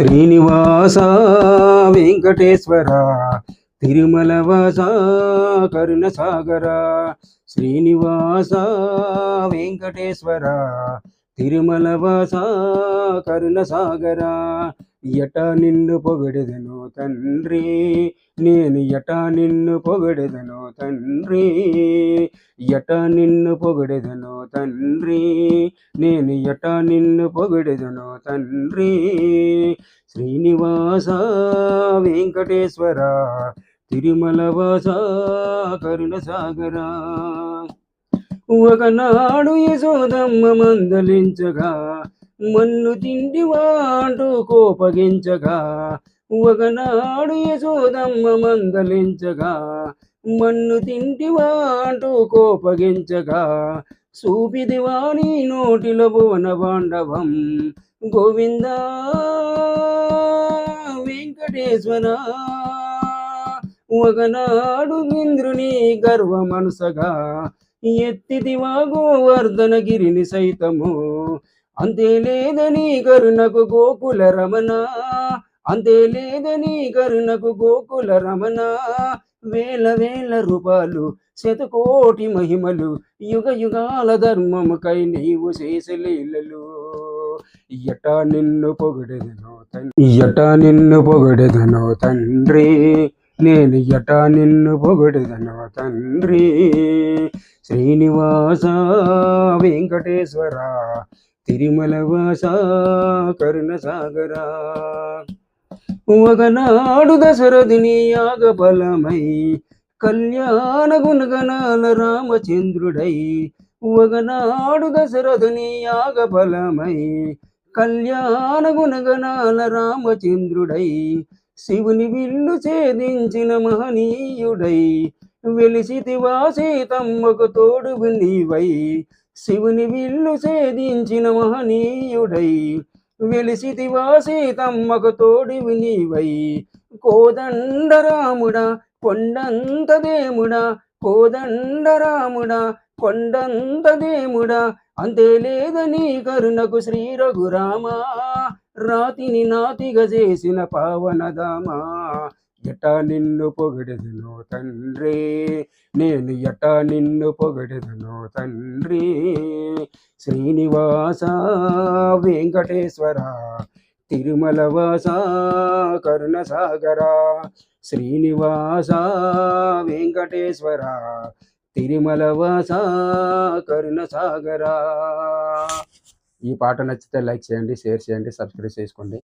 శ్రీనివాస వెంకటేశ్వర తిరుమలవాస కరుణ సాగర శ్రీనివాస వెంకటేశ్వర తిరుమలవాస కరుణ సాగర ఎట నిన్ను పొగడెదను తండ్రి నేను ఎట నిన్ను పొగడెదను తండ్రి ఎట నిన్ను పొగడెదను తండ్రి నేను ఎట నిన్ను పొగడెదను తండ్రి శ్రీనివాస వెంకటేశ్వర తిరుమలవాస కరుణ సాగర ఒకనాడు యశోదమ్మ మందలించగా మన్ను తిండివాంటూ కోపగించగా ఒకనాడు యశోదమ్మ మందలించగా మన్ను తింటివాంటూ కోపగించగా చూపిదివాని నోటిలో భువన బాండవం గోవింద వెంకటేశ్వర ఒకనాడు ఇంద్రుని గర్వ మనసగా ఎత్తిదివా గోవర్ధనగిరిని సైతము అంతే లేదని కరుణకు గోకుల రమణ అంతే లేదని కరుణకు గోకుల రమణ వేల వేల రూపాలు శతకోటి మహిమలు యుగ యుగాల ధర్మముకై నీవు చేసలీలలు ఎట నిన్ను పొగడెదను తండ్రి ఎట నిన్ను పొగడెదను తండ్రి నేను ఎట నిన్ను పొగడెదను తండ్రి శ్రీనివాస వెంకటేశ్వర తిరుమలవాస కరుణ సాగర ఒకనాడు దశరథుని యాగఫలమై కళ్యాణ గుణగణాల రామచంద్రుడై ఒకనాడు దశరథుని యాగఫలమై కళ్యాణ గుణగణాల రామచంద్రుడై శివుని విల్లు ఛేదించిన మహనీయుడై వెలిసితివా సీతమ్మకు తోడువు నీవై శివుని విల్లు ఛేదించిన మహనీయుడై వెలిసితివా సీతమ్మకు తోడువు నీవై కోదండరాముడా కొండంత దేముడా కోదండరాముడా కొండంత దేముడా అంతే లేదని కరుణకు శ్రీ రఘురామ రాతిని నాతిగా చేసిన పావనదామా ఎట నిన్ను పొగడెదను తండ్రి నేను ఎట నిన్ను పొగడెదను తండ్రి శ్రీనివాస వెంకటేశ్వర తిరుమలవాస కరుణ సాగర శ్రీనివాస వెంకటేశ్వర తిరుమలవాస కరుణ సాగర. ఈ పాట నచ్చితే లైక్ చేయండి, షేర్ చేయండి, సబ్స్క్రైబ్ చేసుకోండి.